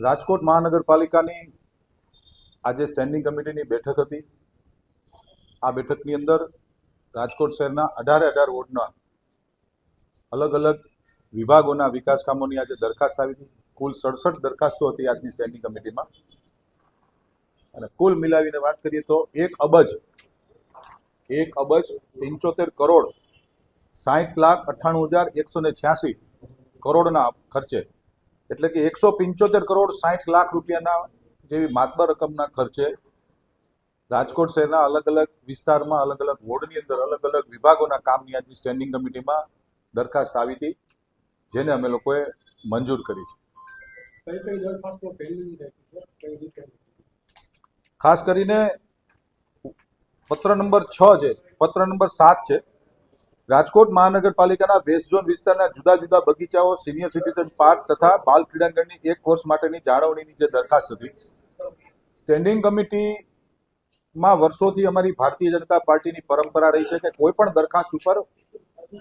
રાજકોટ મહાનગરપાલિકાની આજે સ્ટેન્ડિંગ કમિટીની બેઠક હતી. આ બેઠકની અંદર રાજકોટ શહેરના 18 વોર્ડના અલગ અલગ વિભાગોના વિકાસ કામોની આજે દરખાસ્ત આવી હતી. કુલ 67 દરખાસ્તો હતી આજની સ્ટેન્ડિંગ કમિટીમાં, અને કુલ મિલાવીને વાત કરીએ તો 1,75,60,98,186 કરોડના ખર્ચે, એટલે કે 175 કરોડ 60 લાખ રૂપિયાના જેવી માતબર રકમના ખર્ચે રાજકોટ શહેરના અલગ અલગ વિસ્તારમાં, અલગ અલગ વોર્ડની અંદર અલગ અલગ વિભાગોના કામની આજની સ્ટેન્ડિંગ કમિટીમાં દરખાસ્ત આવી હતી, જેને અમે લોકોએ મંજૂર કરી છે. ખાસ કરીને પત્ર નંબર 6 છે, પત્ર નંબર 7 છે. રાજકોટ મહાનગરપાલિકાના વેસ્ટ ઝોન વિસ્તારના જુદા જુદા બગીચાઓ, સિનિયર સિટીઝન પાર્ક તથા બાલ ક્રીડાંગણની 1 વર્ષ માટેની જાળવણીની જે દરખાસ્ત હતી, સ્ટેન્ડિંગ કમિટીમાં વર્ષોથી અમારી ભારતીય જનતા પાર્ટીની પરંપરા રહી છે કે કોઈ પણ દરખાસ્ત ઉપર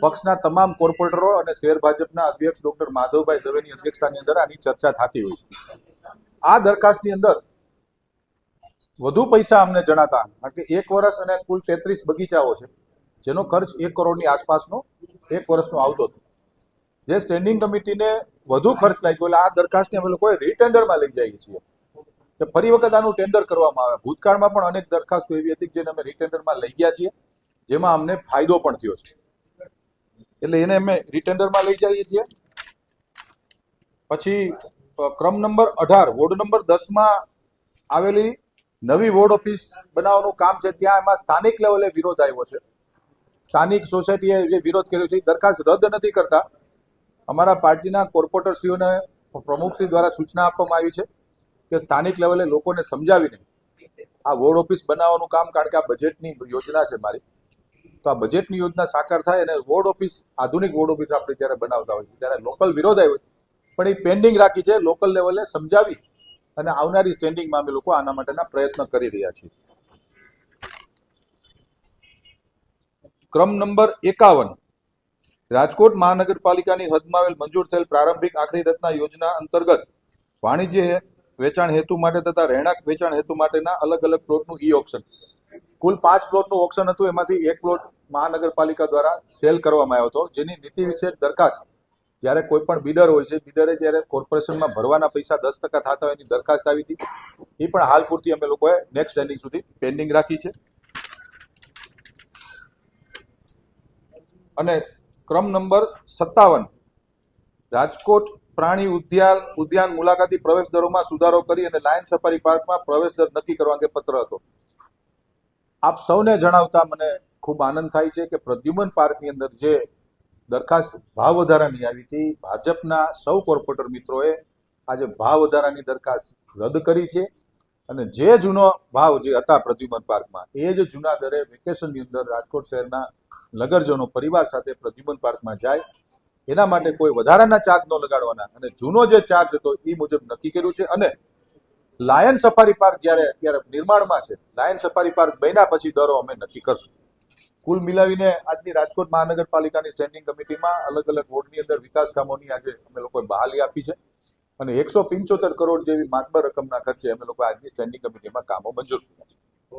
પક્ષના તમામ કોર્પોરેટરો અને શહેર ભાજપના અધ્યક્ષ ડોક્ટર માધવભાઈ દવેની અધ્યક્ષતાની અંદર આની ચર્ચા થતી હોય છે. આ દરખાસ્તની અંદર વધુ પૈસા અમને જણાતા, કારણ કે 1 વર્ષ અને કુલ 33 બગીચાઓ છે, જેનો ખર્ચ 1 કરોડની આસપાસનો 1 વર્ષનો આવતો હતો. જે સ્ટેન્ડિંગ કમિટીને વધુ ખર્ચ લાગ્યો, એટલે આ દરખાસ્તને અમે લોકોએ રીટેન્ડરમાં લઈ જઈએ છીએ કે ફરી વખત આનું ટેન્ડર કરવામાં આવે. ભૂતકાળમાં પણ અનેક દરખાસ્તો એવી હતી જેને અમે રીટેન્ડરમાં લઈ ગયા છીએ, જેમાં અમને ફાયદો પણ થયો છે, એટલે એને અમે રીટેન્ડરમાં લઈ જઈએ છીએ. પછી ક્રમ નંબર 18 વોર્ડ નંબર 10માં આવેલી નવી વોર્ડ ઓફિસ બનાવવાનું કામ છે, ત્યાં એમાં સ્થાનિક લેવલે વિરોધ આવ્યો છે. સ્થાનિક સોસાયટીએ જે વિરોધ કર્યો છે, દરખાસ્ત રદ નથી કરતા. અમારા પાર્ટીના કોર્પોરેટરશ્રીઓને પ્રમુખશ્રી દ્વારા સૂચના આપવામાં આવી છે કે સ્થાનિક લેવલે લોકોને સમજાવીને આ વોર્ડ ઓફિસ બનાવવાનું કામ, કારણ કે આ બજેટની યોજના છે મારી, તો આ બજેટની યોજના સાકાર થાય અને વોર્ડ ઓફિસ, આધુનિક વોર્ડ ઓફિસ આપણે જ્યારે બનાવતા હોય છે ત્યારે લોકલ વિરોધ આવ્યો, પણ એ પેન્ડિંગ રાખી છે. લોકલ લેવલે સમજાવી અને આવનારી સ્ટેન્ડિંગમાં અમે લોકો આના માટેના પ્રયત્ન કરી રહ્યા છીએ. ક્રમ નંબર 51 રાજકોટ મહાનગરપાલિકાની હદમાં આવેલ મંજૂર થયેલ પ્રારંભિક આખરી રચના યોજના અંતર્ગત વાણિજ્ય વેચાણ હેતુ માટે તથા રહેણાંક વેચાણ હેતુ માટેના અલગ અલગ પ્લોટનું ઈ ઓક્શન, કુલ 5 પ્લોટનું ઓક્શન હતું. એમાંથી 1 પ્લોટ મહાનગરપાલિકા દ્વારા સેલ કરવામાં આવ્યો હતો, જેની નીતિ વિષયક દરખાસ્ત જ્યારે કોઈ પણ બિડર હોય છે, બિડરે જ્યારે કોર્પોરેશનમાં ભરવાના પૈસા 10% થતા હોય એની દરખાસ્ત આવી હતી. એ પણ હાલ પૂરતી અમે લોકોએ નેક્સ્ટ સ્ટેન્ડિંગ સુધી પેન્ડિંગ રાખી છે. અને ક્રમ નંબર 57 રાજકોટ પ્રાણી ઉદ્યાન મુલાકાતી પ્રવેશ દરોમાં સુધારો કરી અને લાયન સફારી પાર્કમાં પ્રવેશ દર નક્કી કરવા અંગે પત્ર હતો. આપ સૌને જણાવતા મને ખૂબ આનંદ થાય છે કે પ્રદ્યુમન પાર્કની અંદર જે દરખાસ્ત ભાવ વધારાની આવી હતી, ભાજપના સૌ કોર્પોરેટર મિત્રોએ આજે ભાવ વધારાની દરખાસ્ત રદ કરી છે, અને જે જૂનો ભાવ જે હતા પ્રદ્યુમન પાર્કમાં, એ જ જૂના દરે વેકેશનની અંદર રાજકોટ શહેરના નગરજનો પરિવાર સાથે પ્રદ્યુમન પાર્કમાં જાય, એના માટે કોઈ વધારાના ચાર્જ ન લગાડવાના અને જૂનો જે ચાર્જ હતો એ મુજબ નક્કી કર્યું છે. અને લાયન સફારી પાર્ક જ્યારે અત્યારે નિર્માણમાં છે, લાયન સફારી પાર્ક બન્યા પછી દરો અમે નક્કી કરશું. કુલ મિલાવીને આજની રાજકોટ મહાનગરપાલિકાની સ્ટેન્ડિંગ કમિટીમાં અલગ અલગ વોર્ડની અંદર વિકાસ કામોની આજે અમે લોકોએ બહાલી આપી છે, અને 175 કરોડ જેવી માતબર રકમના ખર્ચે અમે લોકો આજની સ્ટેન્ડિંગ કમિટીમાં કામો મંજૂર કર્યા છે.